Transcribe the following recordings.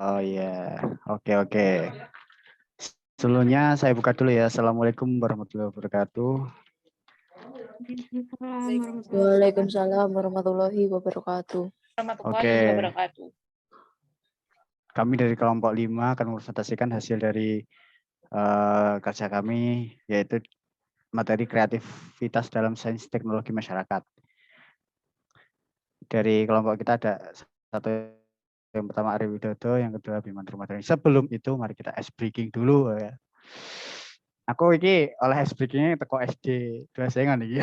Oh iya, oke oke. Sebelumnya saya buka dulu ya. Assalamualaikum warahmatullahi wabarakatuh. Waalaikumsalam warahmatullahi wabarakatuh. Oke. Kami dari kelompok 5 akan mempresentasikan hasil dari kerja kami, yaitu materi kreativitas dalam sains teknologi masyarakat. Dari kelompok kita ada satu, yang pertama Ari Widodo, yang kedua Bima Nurmadani. Sebelum itu mari kita ice breaking dulu ya. Aku ini oleh ice breakingnya teko SD dua sengan iki.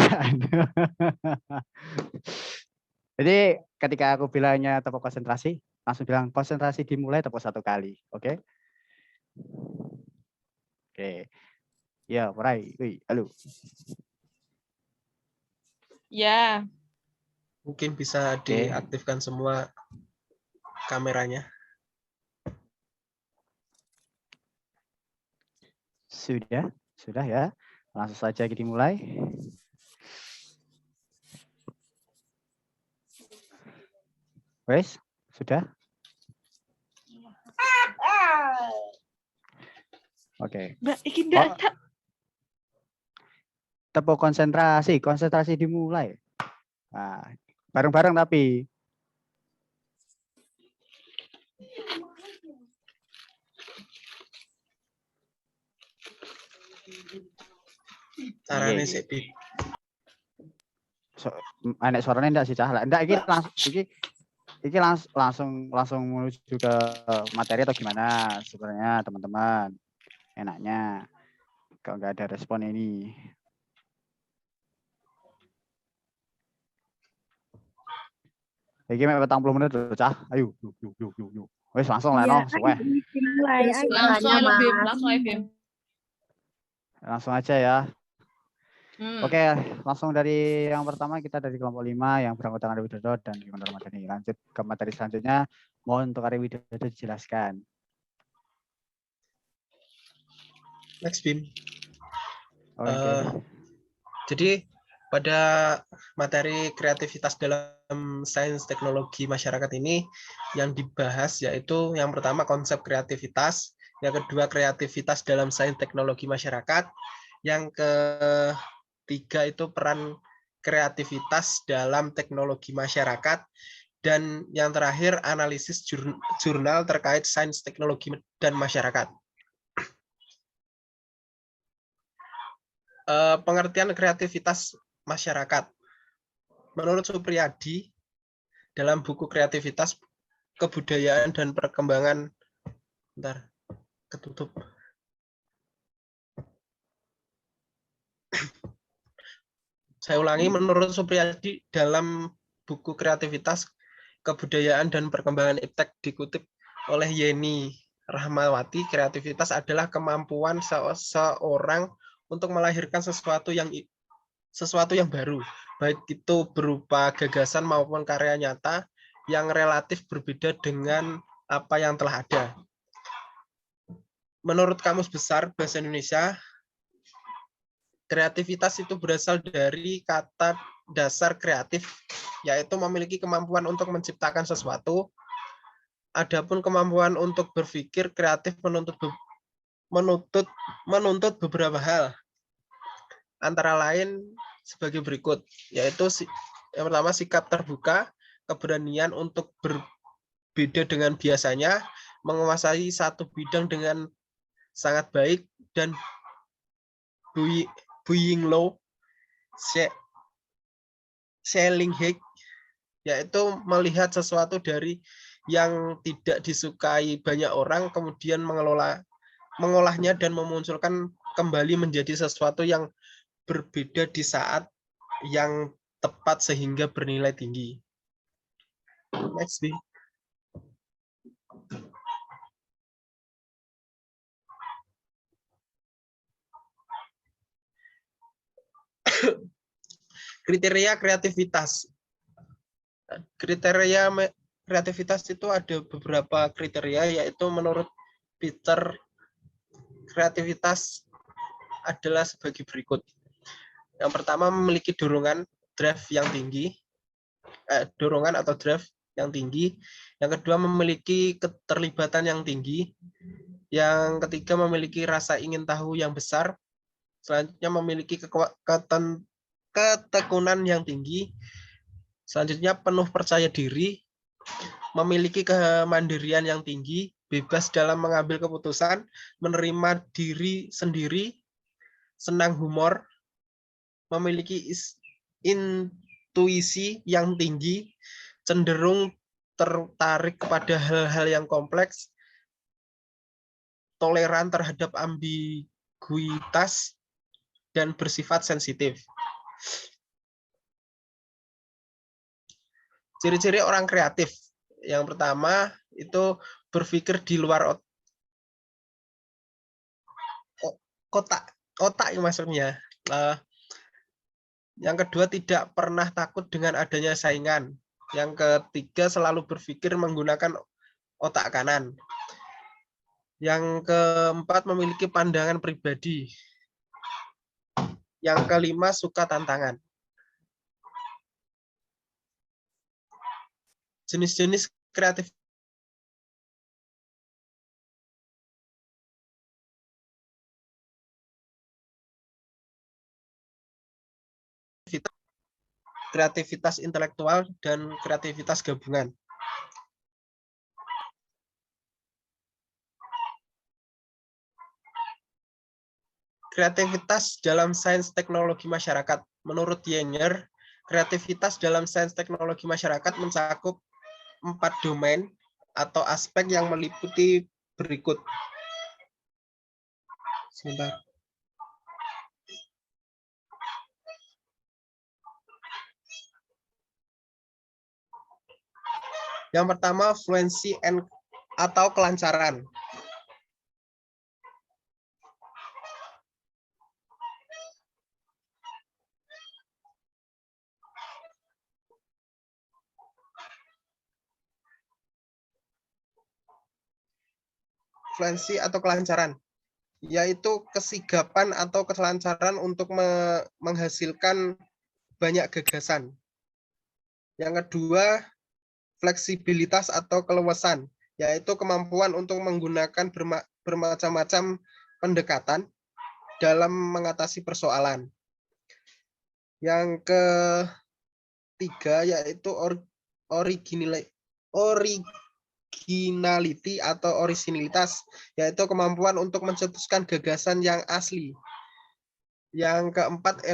Jadi ketika aku bilangnya tepuk konsentrasi, langsung bilang konsentrasi dimulai tepuk 1 kali, oke? Oke. Ya, mulai. Wih, halo. Ya. Mungkin bisa diaktifkan semua kameranya. Sudah ya. Langsung saja kita mulai. Wes, sudah? Oke. Mbak, iki data. Tepuk konsentrasi dimulai. Nah, bareng-bareng tapi. Caranya sih, enek suaranya enggak sih Cah? Enggak, iki langsung menuju ke materi atau gimana sebenarnya teman-teman? Enaknya kalau nggak ada respon ini. Iki mek 40 menit loh, Cah. Ayo, yuk. Wes langsung lah no, suwe. Langsung aja ya. Oke, langsung dari yang pertama kita dari kelompok 5 yang beranggotakan Ari Widodo dan Bima Nurmadani. Lanjut ke materi selanjutnya. Mohon untuk Ari Widodo dijelaskan. Next, Bim. Oke. Jadi pada materi kreativitas dalam sains teknologi masyarakat ini yang dibahas yaitu yang pertama konsep kreativitas, yang kedua kreativitas dalam sains teknologi masyarakat, yang ketiga itu peran kreativitas dalam teknologi masyarakat, dan yang terakhir analisis jurnal terkait sains teknologi dan masyarakat. Pengertian kreativitas masyarakat. Menurut Supriyadi, dalam buku Kreativitas, Kebudayaan dan Perkembangan, Saya ulangi, menurut Supriyadi, dalam buku Kreativitas, Kebudayaan dan Perkembangan Iptek dikutip oleh Yeni Rahmawati, kreativitas adalah kemampuan seorang untuk melahirkan sesuatu yang baru, baik itu berupa gagasan maupun karya nyata yang relatif berbeda dengan apa yang telah ada. Menurut Kamus Besar Bahasa Indonesia, kreativitas itu berasal dari kata dasar kreatif, yaitu memiliki kemampuan untuk menciptakan sesuatu. Adapun kemampuan untuk berpikir kreatif menuntut beberapa hal, antara lain sebagai berikut, yaitu yang pertama sikap terbuka, keberanian untuk berbeda dengan biasanya, menguasai satu bidang dengan sangat baik, dan being low, selling high, yaitu melihat sesuatu dari yang tidak disukai banyak orang, kemudian mengolahnya dan memunculkan kembali menjadi sesuatu yang berbeda di saat yang tepat sehingga bernilai tinggi. Next, B. Kriteria kreativitas. Kriteria kreativitas itu ada beberapa kriteria, yaitu menurut Peter, kreativitas adalah sebagai berikut. Yang pertama, memiliki dorongan drive yang tinggi. Dorongan atau drive yang tinggi. Yang kedua, memiliki keterlibatan yang tinggi. Yang ketiga, memiliki rasa ingin tahu yang besar. Selanjutnya, memiliki ketekunan yang tinggi. Selanjutnya, penuh percaya diri, memiliki kemandirian yang tinggi, bebas dalam mengambil keputusan, menerima diri sendiri, senang humor, memiliki intuisi yang tinggi, cenderung tertarik kepada hal-hal yang kompleks, toleran terhadap ambiguitas, dan bersifat sensitif. Ciri-ciri orang kreatif. Yang pertama itu berpikir di luar otak maksudnya. Yang kedua, tidak pernah takut dengan adanya saingan. Yang ketiga, selalu berpikir menggunakan otak kanan. Yang keempat, memiliki pandangan pribadi. Yang kelima, suka tantangan. Jenis-jenis kreatif kreativitas intelektual dan kreativitas gabungan. Kreativitas dalam sains teknologi masyarakat. Menurut Yenger, kreativitas dalam sains teknologi masyarakat mencakup 4 domain atau aspek yang meliputi berikut. Sebentar. Yang pertama, fluency atau kelancaran. Fluency atau kelancaran, yaitu kesigapan atau kelancaran untuk menghasilkan banyak gagasan. Yang kedua, fleksibilitas atau keluasan, yaitu kemampuan untuk menggunakan bermacam-macam pendekatan dalam mengatasi persoalan. Yang ketiga, yaitu originality atau orisinilitas, yaitu kemampuan untuk mencetuskan gagasan yang asli. Yang keempat,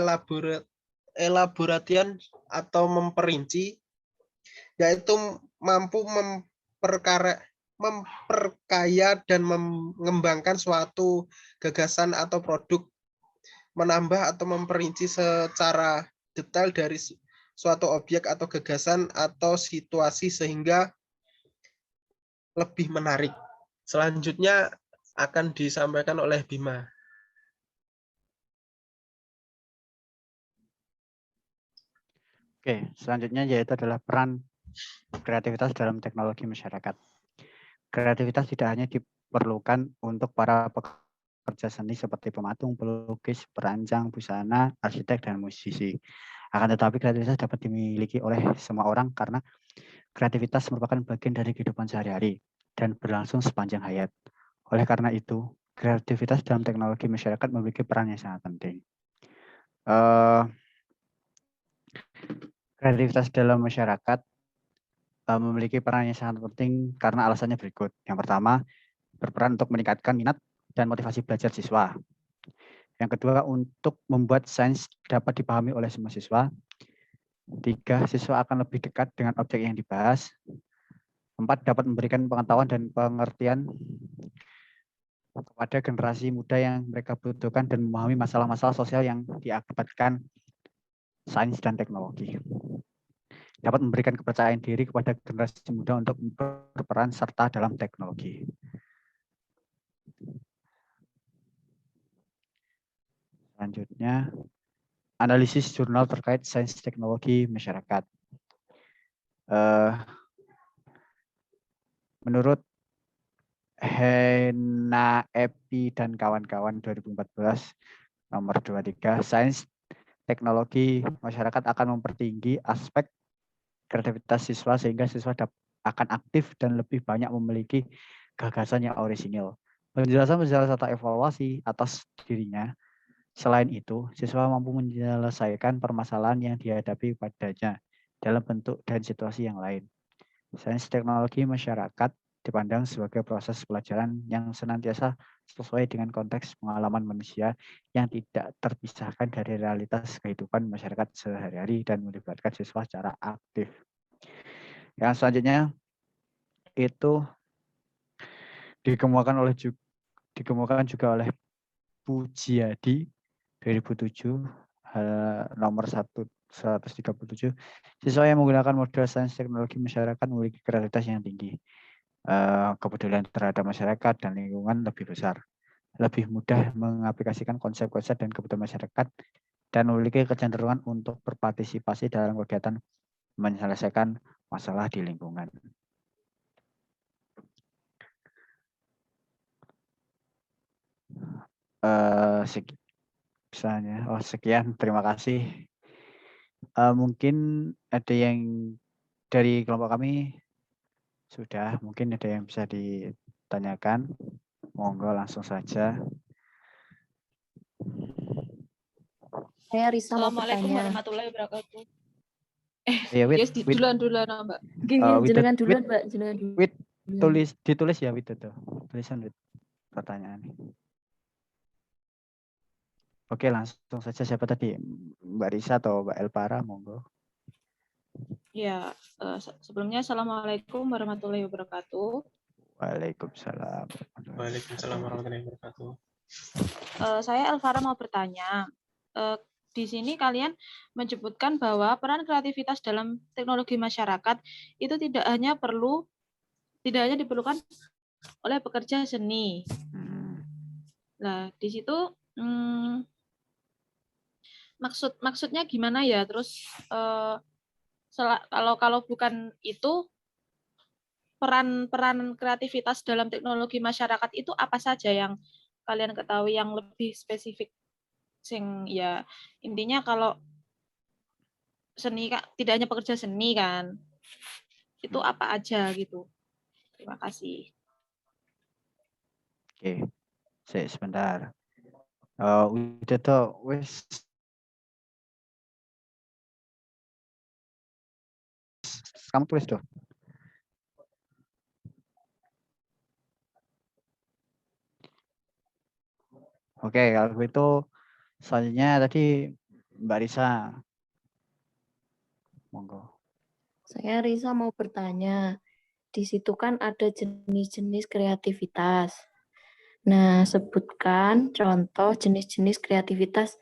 elaboration atau memperinci, yaitu mampu memperkaya dan mengembangkan suatu gagasan atau produk, menambah atau memperinci secara detail dari suatu objek atau gagasan atau situasi sehingga lebih menarik. Selanjutnya akan disampaikan oleh Bima. Oke, selanjutnya yaitu adalah peran kreativitas dalam teknologi masyarakat. Kreativitas tidak hanya diperlukan untuk para pekerja seni seperti pematung, pelukis, perancang, busana, arsitek, dan musisi. Akan tetapi kreativitas dapat dimiliki oleh semua orang karena kreativitas merupakan bagian dari kehidupan sehari-hari dan berlangsung sepanjang hayat. Oleh karena itu, kreativitas dalam teknologi masyarakat memiliki peran yang sangat penting. Kreativitas dalam masyarakat memiliki peran yang sangat penting karena alasannya berikut. Yang pertama, berperan untuk meningkatkan minat dan motivasi belajar siswa. Yang kedua, untuk membuat sains dapat dipahami oleh semua siswa. 3, siswa akan lebih dekat dengan objek yang dibahas. 4, dapat memberikan pengetahuan dan pengertian kepada generasi muda yang mereka butuhkan dan memahami masalah-masalah sosial yang diakibatkan sains dan teknologi. Dapat memberikan kepercayaan diri kepada generasi muda untuk berperan serta dalam teknologi. Selanjutnya, analisis jurnal terkait sains teknologi masyarakat. Menurut Hena Epi dan kawan-kawan 2014 nomor 23, sains teknologi masyarakat akan mempertinggi aspek kreativitas siswa sehingga siswa akan aktif dan lebih banyak memiliki gagasan yang orisinil. Penjelasan atau evaluasi atas dirinya. Selain itu, siswa mampu menyelesaikan permasalahan yang dihadapi padanya dalam bentuk dan situasi yang lain. Sains teknologi masyarakat dipandang sebagai proses pelajaran yang senantiasa sesuai dengan konteks pengalaman manusia yang tidak terpisahkan dari realitas kehidupan masyarakat sehari-hari dan melibatkan siswa secara aktif. Yang selanjutnya itu dikemukakan juga oleh Pujiadi 2007 nomor 137. Siswa yang menggunakan model sains teknologi masyarakat memiliki kreativitas yang tinggi. Kepedulian terhadap masyarakat dan lingkungan lebih besar, lebih mudah mengaplikasikan konsep-konsep dan kebutuhan masyarakat, dan memiliki kecenderungan untuk berpartisipasi dalam kegiatan menyelesaikan masalah di lingkungan. Sekian, terima kasih. Mungkin ada yang dari kelompok kami sudah, mungkin ada yang bisa ditanyakan. Monggo langsung saja. Saya Risa mau Assalamualaikum bertanya. warahmatullahi wabarakatuh. Ya, Yes, duluan Mbak. Jenengan duluan, Mbak. Jenengan duluan. Wit, ditulis ya, Wit itu. Tulisan Wit pertanyaan. Oke, langsung saja. Siapa tadi? Mbak Risa atau Mbak Elpara? Monggo. Ya, sebelumnya Assalamualaikum warahmatullahi wabarakatuh. Waalaikumsalam. Waalaikumsalam warahmatullahi wabarakatuh. Saya Elvara mau bertanya. Di sini kalian menyebutkan bahwa peran kreativitas dalam teknologi masyarakat itu tidak hanya diperlukan oleh pekerja seni. Nah, di situ maksudnya gimana ya? Terus kalau bukan itu, peran kreativitas dalam teknologi masyarakat itu apa saja yang kalian ketahui yang lebih spesifik? Ya intinya kalau seni tidak hanya pekerja seni kan, itu apa aja gitu. Terima kasih. Oke, sebentar. Udah tuh, wes. Kamu tulis tuh. Oke, kalau itu selanjutnya tadi Mbak Risa. Monggo. Saya Risa mau bertanya. Di situ kan ada jenis-jenis kreativitas. Nah, sebutkan contoh jenis-jenis kreativitas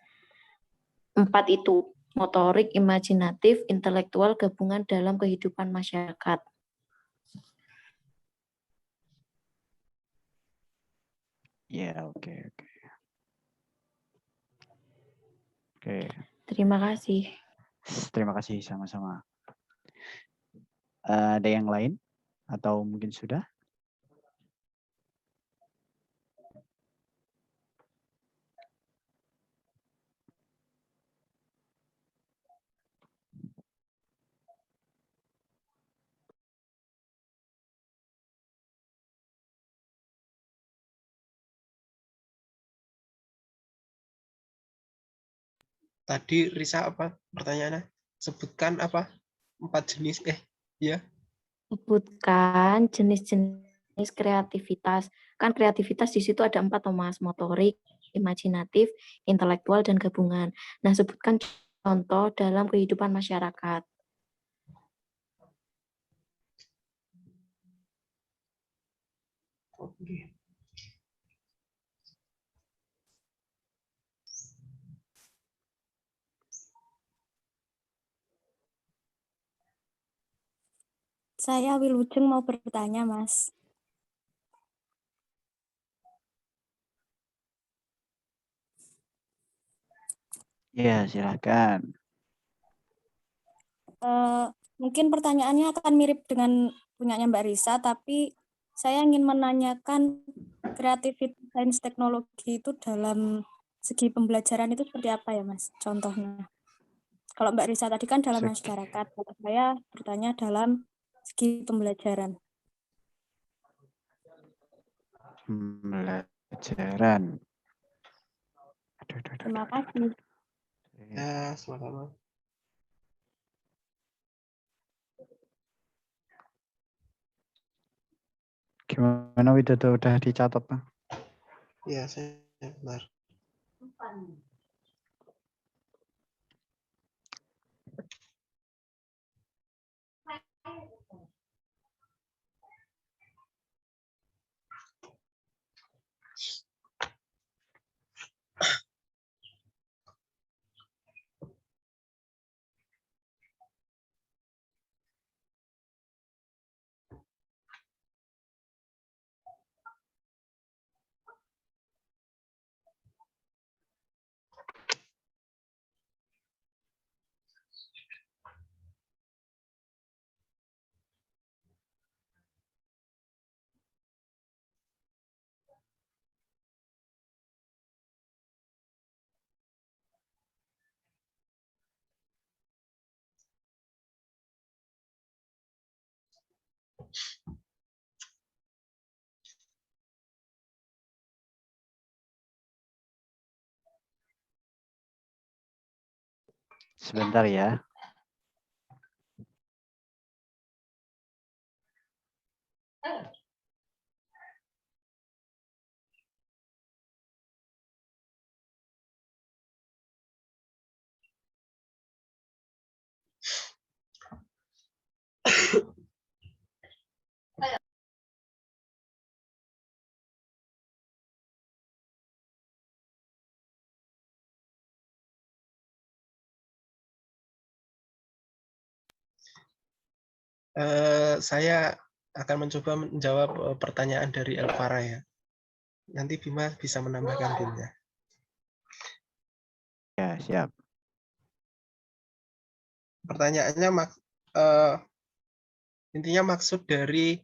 4 itu. Motorik, imajinatif, intelektual, gabungan dalam kehidupan masyarakat. Ya, oke. Oke. Terima kasih. Terima kasih sama-sama. Ada yang lain? Atau mungkin sudah? Tadi Risa apa pertanyaannya? Sebutkan apa? 4 jenis. Ya. Sebutkan jenis-jenis kreativitas. Kan kreativitas di situ ada 4, Mas. Motorik, imajinatif, intelektual, dan gabungan. Nah, sebutkan contoh dalam kehidupan masyarakat. Oke. Saya Wilujeng mau bertanya, Mas. Ya, silakan. Mungkin pertanyaannya akan mirip dengan punyanya Mbak Risa, tapi saya ingin menanyakan kreativitas sains teknologi itu dalam segi pembelajaran itu seperti apa ya, Mas? Contohnya, Kalau Mbak Risa tadi kan dalam Segi- masyarakat, kalau saya bertanya dalam segi pembelajaran. Pembelajaran. Aduh. Terima kasih. Ya, sama-sama. Gimana Widodo, udah dicatat Bang? Ya, saya benar. Sebentar ya. Saya akan mencoba menjawab pertanyaan dari Elvara ya. Nanti Bima bisa menambahkan Bimnya. Ya, siap. Pertanyaannya intinya maksud dari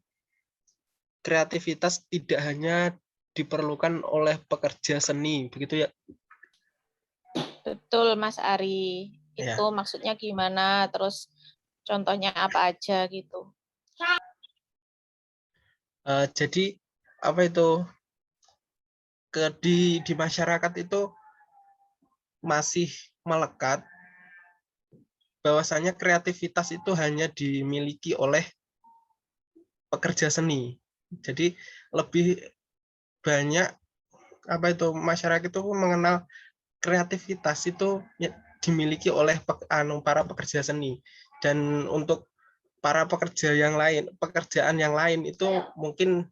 kreativitas tidak hanya diperlukan oleh pekerja seni, begitu ya? Betul, Mas Ari. Ya. Itu maksudnya gimana? Terus contohnya apa aja gitu. Jadi apa itu di masyarakat itu masih melekat bahwasanya kreativitas itu hanya dimiliki oleh pekerja seni. Jadi lebih banyak apa itu masyarakat itu mengenal kreativitas itu dimiliki oleh para pekerja seni, dan untuk para pekerjaan yang lain itu mungkin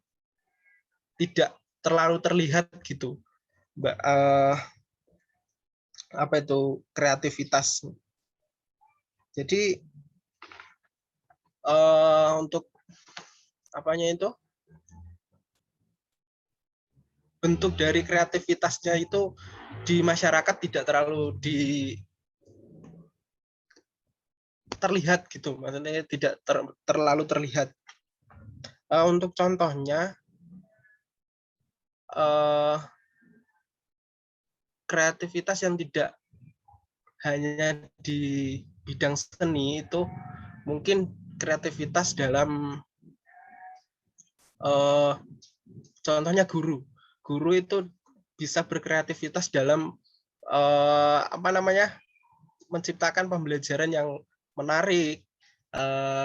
tidak terlalu terlihat gitu, Mbak. Apa itu kreativitas? Jadi untuk apanya itu bentuk dari kreativitasnya itu di masyarakat tidak terlalu terlihat gitu, maksudnya tidak terlalu terlihat. Untuk contohnya kreativitas yang tidak hanya di bidang seni itu mungkin kreativitas dalam contohnya guru itu bisa berkreativitas dalam apa namanya menciptakan pembelajaran yang menarik,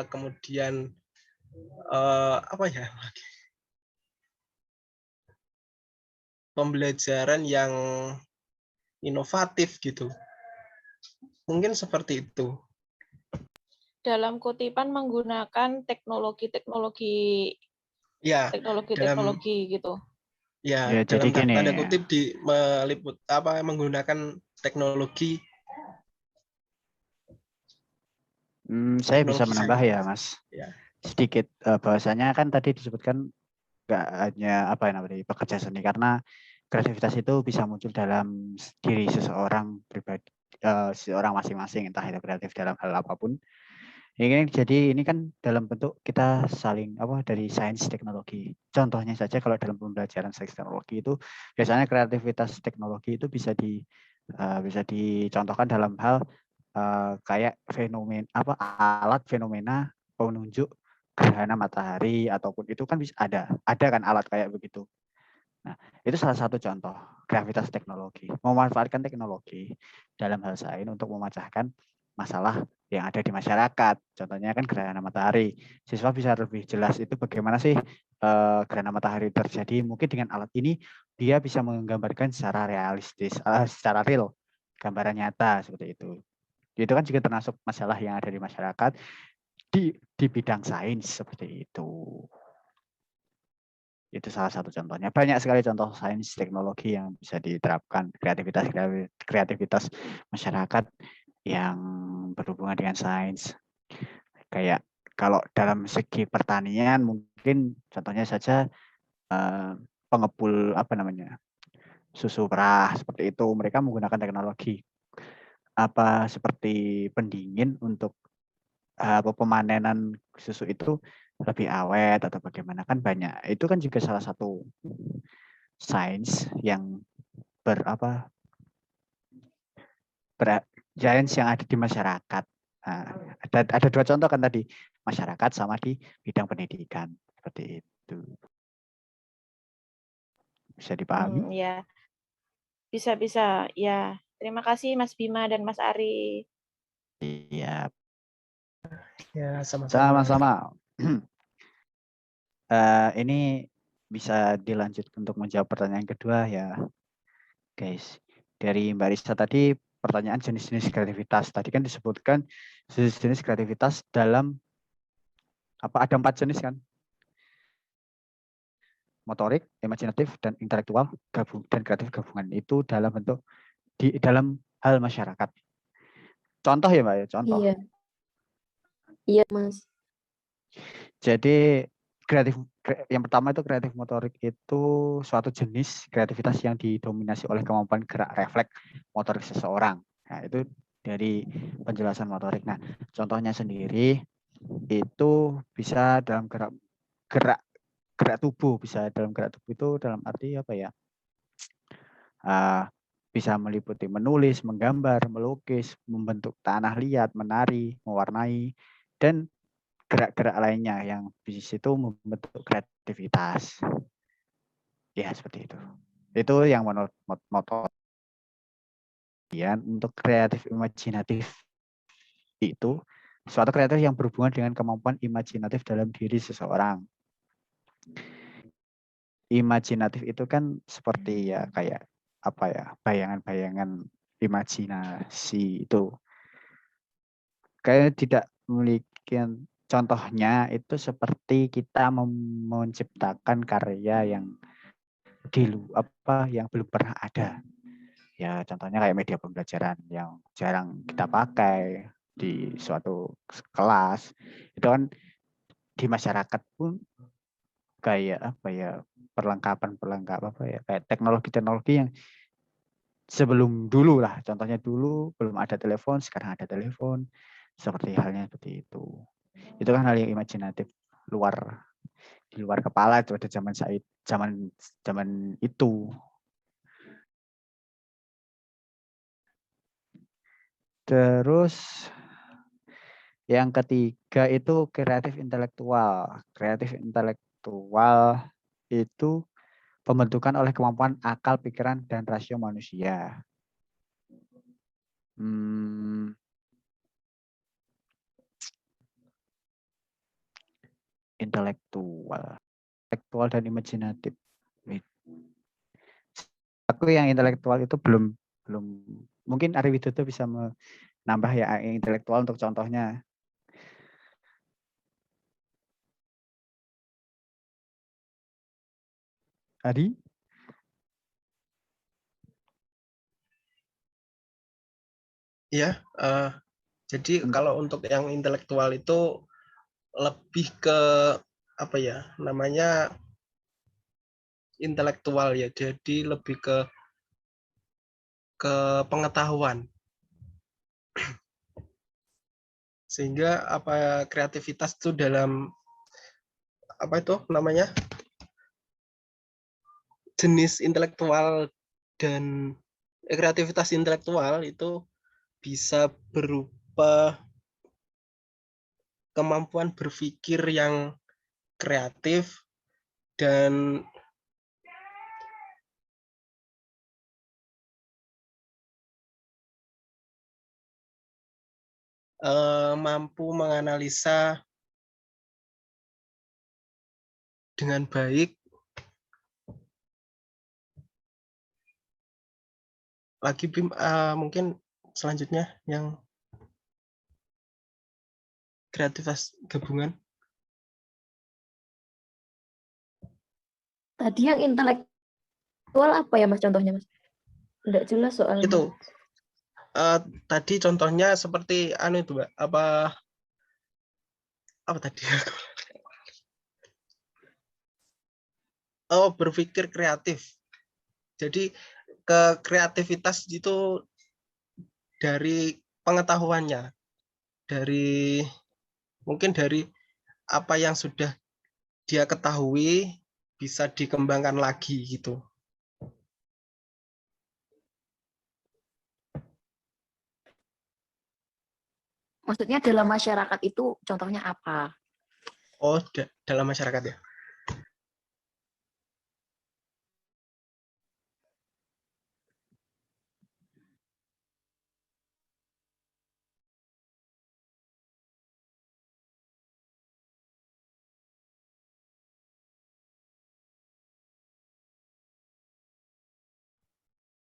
kemudian apa ya pembelajaran yang inovatif gitu, mungkin seperti itu. Dalam kutipan menggunakan teknologi Ya, gitu. Ya, jadi dalam gini. tanda kutip meliput menggunakan teknologi. Saya bisa menambah ya, Mas. Ya. Sedikit bahwasanya kan tadi disebutkan nggak hanya apa yang namanya pekerja seni, karena kreativitas itu bisa muncul dalam diri seseorang pribadi, seseorang masing-masing, entah itu kreatif dalam hal apapun. Jadi ini kan dalam bentuk kita saling dari sains teknologi. Contohnya saja kalau dalam pembelajaran sains teknologi itu biasanya kreativitas teknologi itu bisa dicontohkan dalam hal kayak alat fenomena penunjuk gerhana matahari ataupun itu kan bisa ada kan alat kayak begitu. Nah, itu salah satu contoh gravitas teknologi. Memanfaatkan teknologi dalam hal sains untuk memecahkan masalah yang ada di masyarakat. Contohnya kan gerhana matahari. Siswa bisa lebih jelas itu bagaimana sih gerhana matahari terjadi. Mungkin dengan alat ini dia bisa menggambarkan secara realistis, secara real, gambaran nyata seperti itu. Itu kan juga termasuk masalah yang ada di masyarakat di bidang sains seperti itu. Itu salah satu contohnya. Banyak sekali contoh sains teknologi yang bisa diterapkan, kreativitas masyarakat yang berhubungan dengan sains. Kayak kalau dalam segi pertanian mungkin contohnya saja pengepul susu perah seperti itu, mereka menggunakan teknologi seperti pendingin untuk pemanenan susu itu lebih awet atau bagaimana, kan banyak. Itu kan juga salah satu sains yang sains yang ada di masyarakat. Nah, ada dua contoh kan tadi, masyarakat sama di bidang pendidikan seperti itu. Bisa dipahami? Ya, bisa ya. Terima kasih Mas Bima dan Mas Ari. Iya. Ya, sama-sama. Sama-sama. Ini bisa dilanjut untuk menjawab pertanyaan kedua ya, guys. Dari Mbak Risa tadi pertanyaan jenis-jenis kreativitas. Tadi kan disebutkan jenis-jenis kreativitas dalam ada 4 jenis kan? Motorik, imajinatif, dan intelektual dan kreatif gabungan itu dalam bentuk dalam hal masyarakat. Contoh ya Mbak ya, contoh. Iya Mas. Jadi yang pertama itu kreatif motorik itu suatu jenis kreativitas yang didominasi oleh kemampuan gerak refleks motorik seseorang. Nah, itu dari penjelasan motorik. Nah, contohnya sendiri itu bisa dalam gerak tubuh, bisa dalam gerak tubuh itu dalam arti apa ya? Bisa meliputi menulis, menggambar, melukis, membentuk tanah liat, menari, mewarnai, dan gerak-gerak lainnya yang di situ membentuk kreativitas. Ya, seperti itu. Itu yang motor. Untuk kreatif imajinatif itu suatu kreatif yang berhubungan dengan kemampuan imajinatif dalam diri seseorang. Imajinatif itu kan seperti ya kayak bayangan-bayangan imajinasi itu. Kayak tidak memiliki contohnya itu seperti kita menciptakan karya yang yang belum pernah ada. Ya contohnya kayak media pembelajaran yang jarang kita pakai di suatu kelas. Itu kan di masyarakat pun kayak perlengkapan kayak teknologi yang sebelum dulu lah, contohnya dulu belum ada telepon, sekarang ada telepon, seperti halnya seperti itu. Itu kan hal yang imajinatif di luar kepala itu pada zaman itu. Terus yang ketiga itu kreatif intelektual. Kreatif intelektual itu pembentukan oleh kemampuan akal, pikiran, dan rasio manusia. Intelektual dan imajinatif. Aku yang intelektual itu belum mungkin Ari Widodo bisa menambah ya yang intelektual untuk contohnya. Adi? Ya, jadi kalau untuk yang intelektual itu lebih ke namanya intelektual ya. Jadi lebih ke pengetahuan. Sehingga kreativitas itu dalam jenis intelektual dan kreativitas intelektual itu bisa berupa kemampuan berpikir yang kreatif dan mampu menganalisa dengan baik. Lagi mungkin selanjutnya yang kreativitas gabungan. Tadi yang intelektual apa ya Mas contohnya Mas? Enggak jelas soalnya. Itu tadi contohnya seperti anu itu Mbak, apa tadi? Oh, berpikir kreatif. Jadi kreativitas itu dari pengetahuannya, mungkin dari apa yang sudah dia ketahui bisa dikembangkan lagi gitu. Maksudnya dalam masyarakat itu contohnya apa? Oh, dalam masyarakat ya.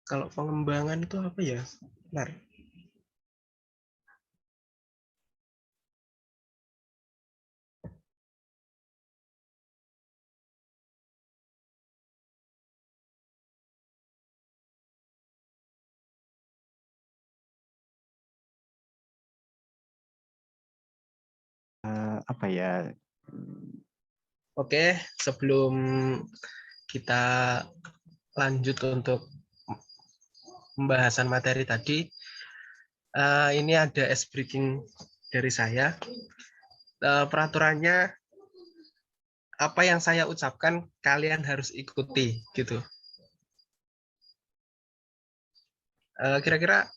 Kalau pengembangan itu apa ya? Benar. Apa ya? Oke, sebelum kita lanjut untuk pembahasan materi tadi, ini ada ice breaking dari saya. Peraturannya apa yang saya ucapkan kalian harus ikuti gitu. Kira-kira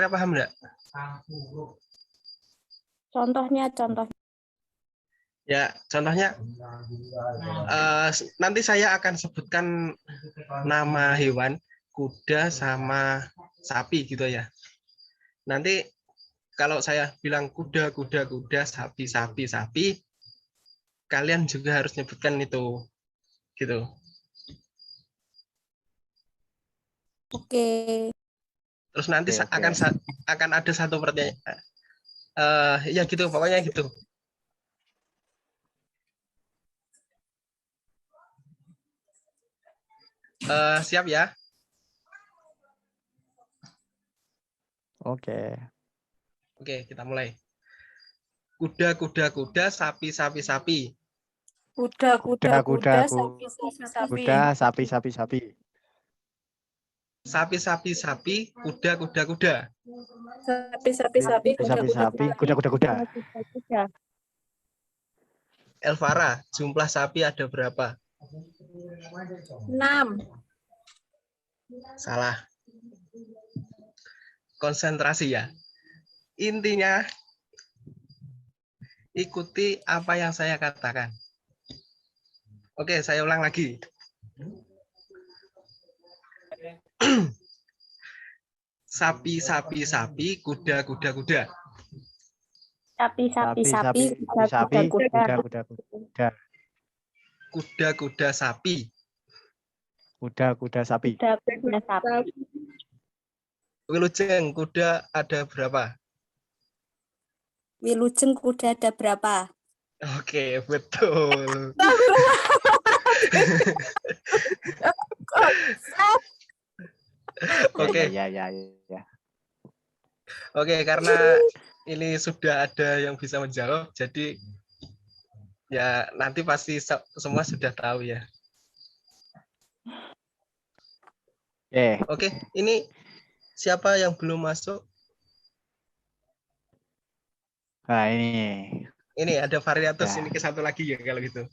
paham nggak? Contohnya. Ya, contohnya nanti saya akan sebutkan nama hewan, kuda sama sapi gitu ya. Nanti kalau saya bilang kuda, sapi, kalian juga harus nyebutkan itu, gitu. Oke. Terus nanti Oke. akan ada satu pertanyaan. Ya gitu, pokoknya gitu. Siap ya? Oke. Oke, kita mulai. Kuda, sapi, sapi. Kuda, Kuda, sapi. sapi. Sapi, kuda. Sapi, Kuda. Elvara, jumlah sapi ada berapa? 6. Salah. Konsentrasi ya. Intinya, ikuti apa yang saya katakan. Oke, saya ulang lagi. Sapi, kuda. Sapi, kuda. Kuda, sapi. Kuda, sapi. Wilujeng, kuda ada berapa? Wilujeng, kuda ada berapa? Oke, betul. Oke. Ya. Oke, karena ini sudah ada yang bisa menjawab, jadi ya nanti pasti semua sudah tahu ya. Oke, ini siapa yang belum masuk? Nah, ini. Ini ada Variatus, ini ke satu lagi ya kalau gitu.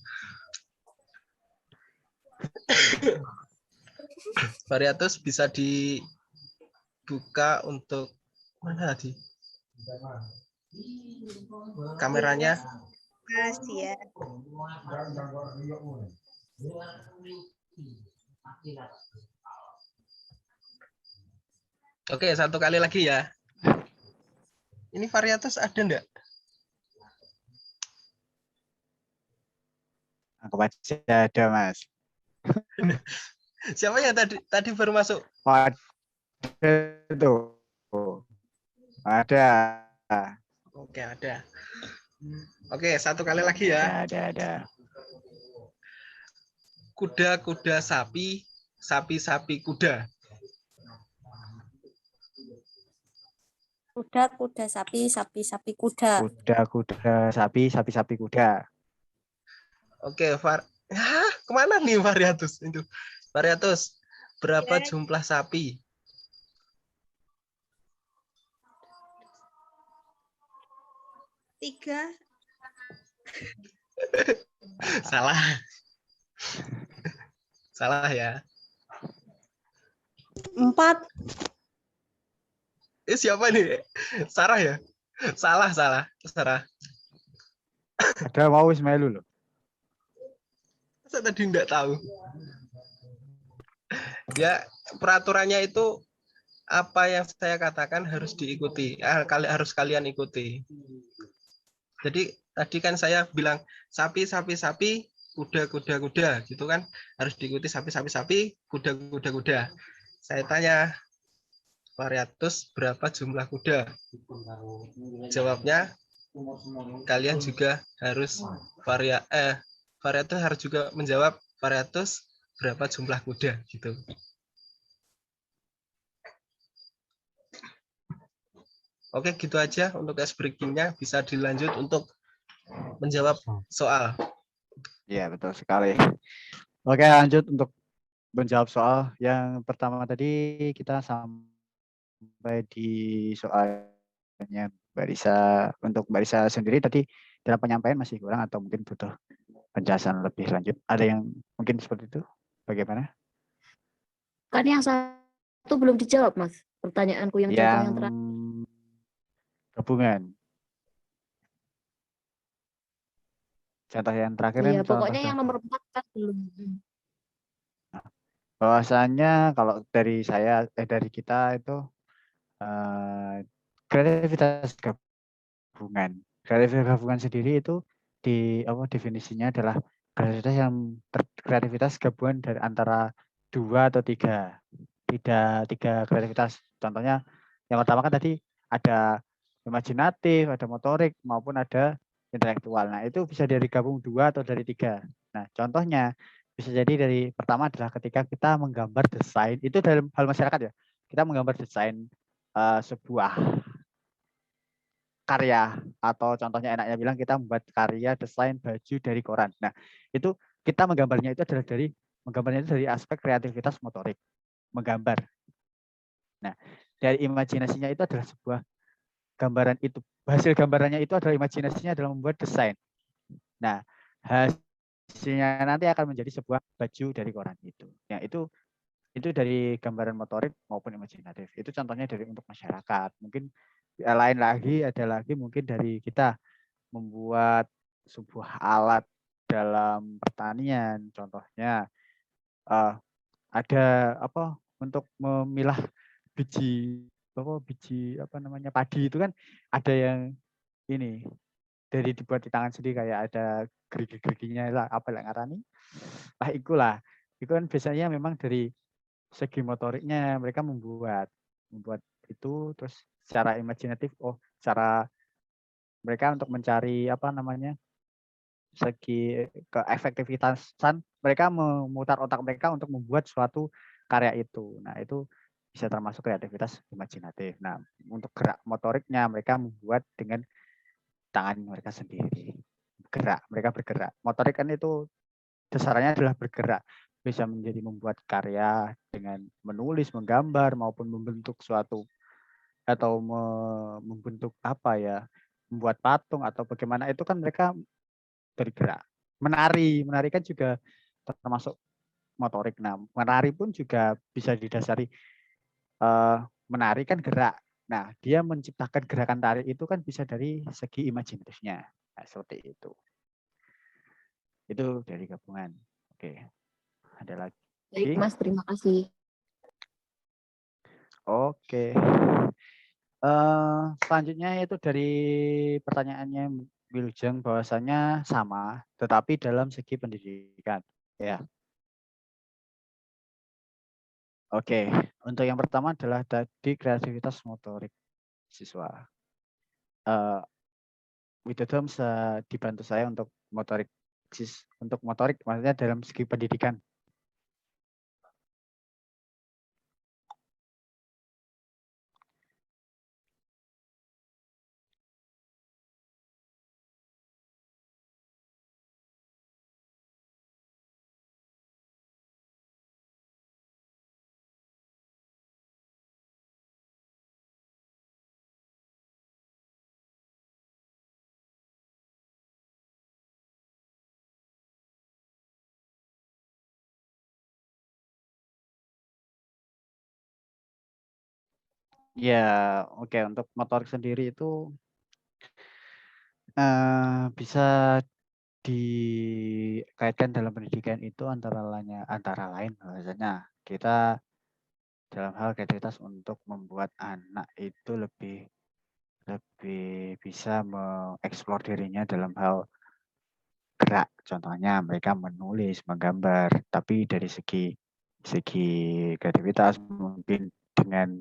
Variatus bisa dibuka untuk mana tadi? Kameranya. Makasih ya. Oke, satu kali lagi ya. Ini Variatus ada enggak? Anggap aja ada, Mas. Siapa yang tadi baru masuk? Ada itu. Ada. Oke, ada. Oke, satu kali lagi ya. Ada. Kuda-kuda sapi, sapi-sapi kuda. Kuda sapi sapi kuda. Kuda-kuda sapi, sapi-sapi kuda. Oke, kemana nih Variatus? Itu Variatus, berapa Ya. jumlah sapi? Tiga. Salah. Salah ya. 4. Siapa nih? Sarah ya? Salah. Sarah. Ada mau Ismailu loh. Saya tadi enggak tahu. Ya, peraturannya itu apa yang saya katakan harus diikuti. Harus kalian ikuti. Jadi tadi kan saya bilang sapi, kuda, gitu kan. Harus diikuti sapi, kuda. Saya tanya, Variatus berapa jumlah kuda? Jawabnya kalian juga harus Variatus harus juga menjawab Variatus berapa jumlah kuda gitu. Oke, gitu aja untuk ice breaking-nya, bisa dilanjut untuk menjawab soal. Iya, betul sekali. Oke, lanjut untuk menjawab soal yang pertama tadi kita sampai di soalnya Mbak Risa. Untuk Mbak Risa sendiri tadi dalam penyampaian masih kurang atau mungkin butuh penjelasan lebih lanjut? Ada yang mungkin seperti itu? Bagaimana? Kan yang satu belum dijawab, Mas. Pertanyaanku yang contoh yang terakhir. Gabungan. Contoh yang terakhir Iya, kan pokoknya yang nomor 4 kan belum. Bahwasanya kalau dari saya dari kita itu kreativitas gabungan. Kreativitas gabungan sendiri itu definisinya adalah kreativitas gabungan dari antara 2 atau 3. Tidak 3 kreativitas. Contohnya yang pertama kan tadi ada imajinatif, ada motorik maupun ada intelektual. Nah, itu bisa dari gabung 2 atau dari 3. Nah, contohnya bisa jadi dari pertama adalah ketika kita menggambar desain, itu dalam hal masyarakat ya. Kita menggambar desain sebuah karya, atau contohnya enaknya bilang kita membuat karya desain baju dari koran. Nah, itu kita menggambarnya itu adalah dari aspek kreativitas motorik, menggambar. Nah, dari imajinasinya itu adalah sebuah gambaran itu, hasil gambarannya itu adalah imajinasinya adalah membuat desain. Nah, hasilnya nanti akan menjadi sebuah baju dari koran itu. Ya, itu dari gambaran motorik maupun imajinatif. Itu contohnya dari untuk masyarakat. Mungkin lain lagi ada lagi mungkin dari kita membuat sebuah alat dalam pertanian. Contohnya ada untuk memilah biji padi itu kan ada yang ini dari dibuat di tangan sendiri, kayak ada gerigi-geriginya lah, apa yang ngarani lah, itu kan biasanya memang dari segi motoriknya mereka membuat itu, terus secara imajinatif cara mereka untuk mencari segi keefektivitasan, mereka memutar otak mereka untuk membuat suatu karya itu. Nah, itu bisa termasuk kreativitas imajinatif. Nah, untuk gerak motoriknya mereka membuat dengan tangan mereka sendiri. Mereka bergerak. Motorik kan itu dasarnya adalah bergerak. Bisa menjadi membuat karya dengan menulis, menggambar, maupun membentuk suatu, atau membentuk membuat patung atau bagaimana, itu kan mereka bergerak. Menari kan juga termasuk motorik. Nah, menari pun juga bisa didasari menari kan gerak. Nah, dia menciptakan gerakan tari itu kan bisa dari segi imajinatifnya. Nah, seperti itu. Itu dari gabungan. Oke. Ada lagi? Baik, Mas, terima kasih. Oke. Selanjutnya itu dari pertanyaannya Wilujeng bahwasanya sama, tetapi dalam segi pendidikan. Ya. Oke. Untuk yang pertama adalah tadi kreativitas motorik siswa. Widodo bisa dibantu saya untuk motorik maksudnya dalam segi pendidikan. Ya, oke. Untuk motorik sendiri itu bisa dikaitkan dalam pendidikan itu antara lain bahwasanya kita dalam hal kreativitas untuk membuat anak itu lebih bisa mengeksplor dirinya dalam hal gerak. Contohnya mereka menulis, menggambar, tapi dari segi kreativitas mungkin dengan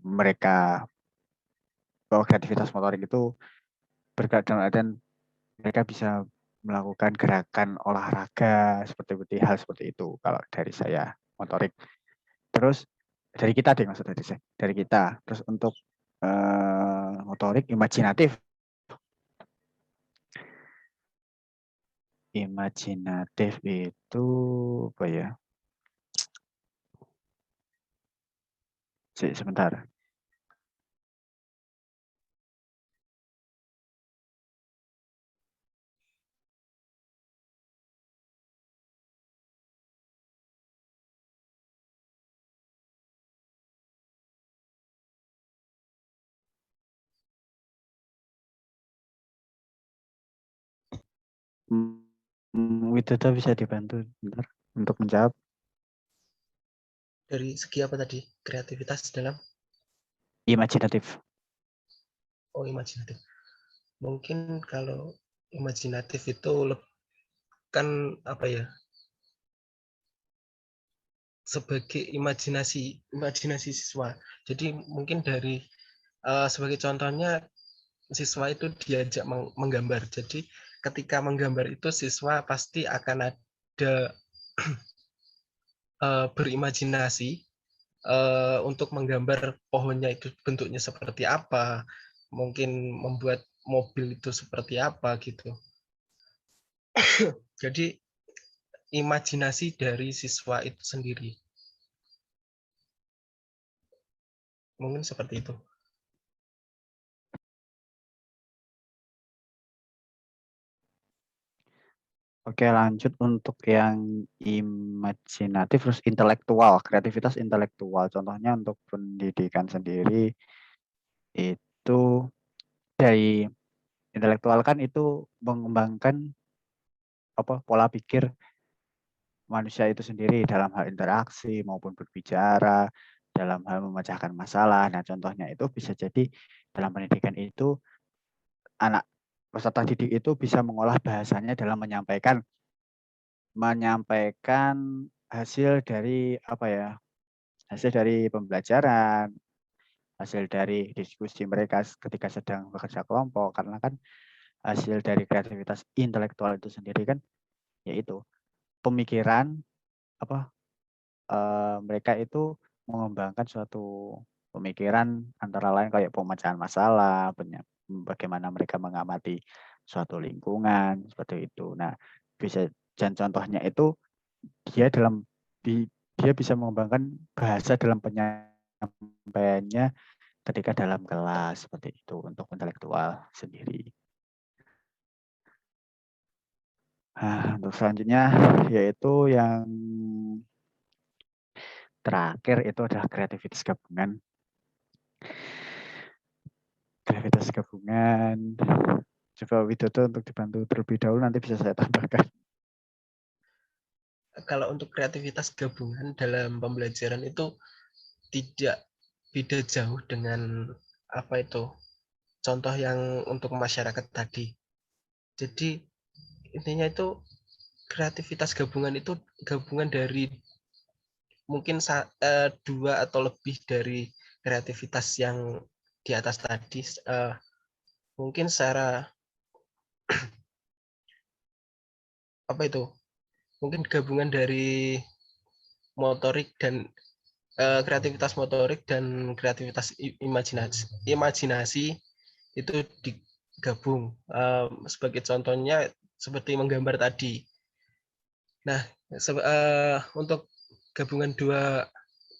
mereka kreativitas motorik itu bergerak dalam artian mereka bisa melakukan gerakan olahraga seperti hal seperti itu kalau dari saya motorik. Terus dari kita deh maksud dari kita. Terus untuk motorik imajinatif. Imajinatif itu apa ya? Sebentar. Widodo bisa dibantu bentar untuk menjawab. Dari segi apa tadi? Kreativitas dalam? Imajinatif. Oh, imajinatif. Mungkin kalau imajinatif itu kan apa ya? Sebagai imajinasi siswa. Jadi mungkin dari sebagai contohnya siswa itu diajak menggambar. Jadi ketika menggambar itu siswa pasti akan ada berimajinasi untuk menggambar pohonnya itu bentuknya seperti apa, mungkin membuat mobil itu seperti apa gitu. Jadi imajinasi dari siswa itu sendiri. Mungkin seperti itu. Oke, lanjut untuk yang imajinatif terus intelektual, kreativitas intelektual. Contohnya untuk pendidikan sendiri itu dari intelektual kan itu mengembangkan pola pikir manusia itu sendiri dalam hal interaksi maupun berbicara, dalam hal memecahkan masalah. Nah, contohnya itu bisa jadi dalam pendidikan itu anak peserta didik itu bisa mengolah bahasanya dalam menyampaikan hasil dari hasil dari pembelajaran, hasil dari diskusi mereka ketika sedang bekerja kelompok, karena kan hasil dari kreativitas intelektual itu sendiri kan yaitu pemikiran mereka itu mengembangkan suatu pemikiran antara lain kayak pemecahan masalah, bagaimana mereka mengamati suatu lingkungan seperti itu. Nah, bisa dan contohnya itu dia bisa mengembangkan bahasa dalam penyampaiannya ketika dalam kelas seperti itu untuk intelektual sendiri. Untuk selanjutnya yaitu yang terakhir itu adalah kreativitas gabungan. Kreativitas gabungan. Coba Widodo untuk dibantu terlebih dahulu, nanti bisa saya tambahkan. Kalau untuk kreativitas gabungan dalam pembelajaran itu tidak beda jauh dengan apa itu contoh yang untuk masyarakat tadi. Jadi intinya itu kreativitas gabungan itu gabungan dari mungkin 2 atau lebih dari kreativitas yang di atas tadi. Mungkin secara apa itu? Mungkin gabungan dari motorik dan kreativitas motorik dan kreativitas imajinasi itu digabung. Sebagai contohnya seperti menggambar tadi. Nah, untuk gabungan 2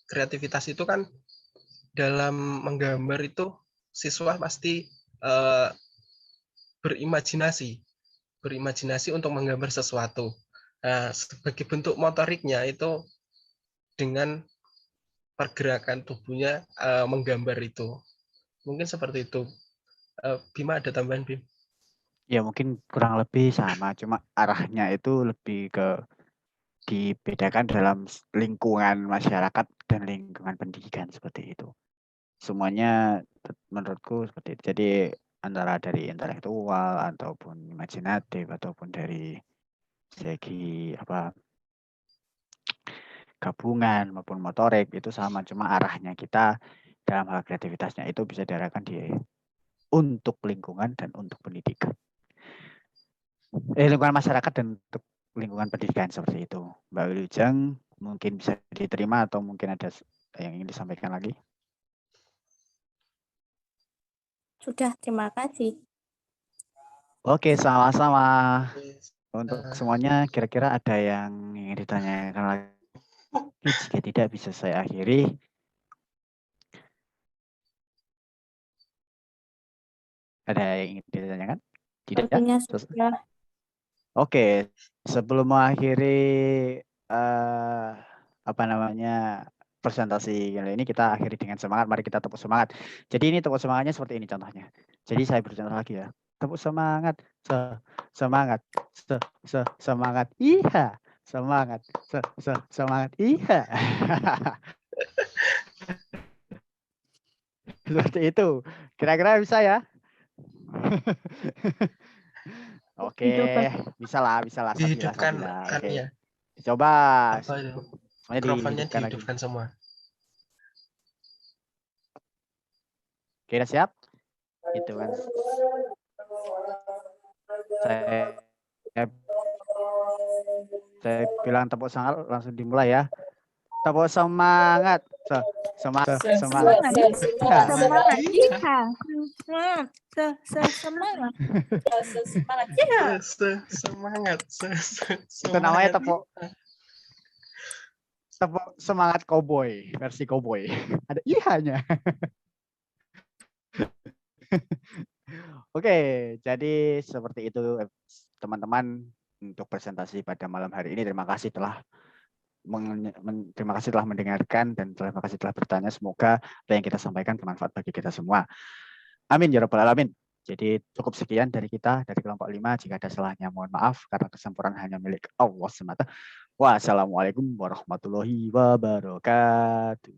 kreativitas itu kan dalam menggambar itu siswa pasti berimajinasi untuk menggambar sesuatu. Nah, sebagai bentuk motoriknya itu dengan pergerakan tubuhnya menggambar itu. Mungkin seperti itu. Bima ada tambahan, Bim? Ya mungkin kurang lebih sama, cuma arahnya itu lebih ke dibedakan dalam lingkungan masyarakat dan lingkungan pendidikan seperti itu. Semuanya menurutku seperti itu. Jadi antara dari intelektual ataupun imajinatif ataupun dari segi gabungan maupun motorik itu sama, cuma arahnya kita dalam hal kreativitasnya itu bisa diarahkan untuk lingkungan dan untuk pendidikan. Lingkungan masyarakat dan untuk lingkungan pendidikan seperti itu. Mbak Wilujeng mungkin bisa diterima atau mungkin ada yang ingin disampaikan lagi? Sudah, terima kasih. Oke, sama-sama. Untuk semuanya, kira-kira ada yang ingin ditanyakan lagi? Jika tidak, bisa saya akhiri. Ada yang ingin ditanyakan? Tidak? Sepertinya sudah. Oke, sebelum mengakhiri presentasi kali ini, kita akhiri dengan semangat. Mari kita tepuk semangat. Jadi ini tepuk semangatnya seperti ini contohnya. Jadi saya bercontoh lagi ya. Tepuk semangat, semangat, semangat, iya, semangat, semangat, iya. Seperti itu. Kira-kira bisa ya? Oke, bisa lah. Dihidupkan kan Oke. ya. Coba. Apa itu? Semuanya dihidupkan semua. Oke, udah siap? Itu kan. Saya bilang tepuk semangat, langsung dimulai ya. Tepuk semangat. Semangat. Semangat. Itu namanya tepuk semangat cowboy, versi cowboy. Ada ihanya. Oke, jadi seperti itu teman-teman untuk presentasi pada malam hari ini. Terima kasih telah mendengarkan dan terima kasih telah bertanya. Semoga apa yang kita sampaikan bermanfaat bagi kita semua. Amin ya rabbal alamin. Jadi cukup sekian dari kita, dari kelompok 5. Jika ada salahnya mohon maaf karena kesempurnaan hanya milik Allah semata. Wassalamualaikum warahmatullahi wabarakatuh.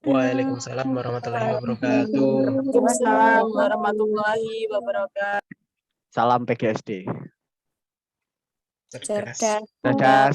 Waalaikumsalam warahmatullahi wabarakatuh. Waalaikumsalam warahmatullahi wabarakatuh. Salam PGSD. Cerdas. Cerdas. Dadah.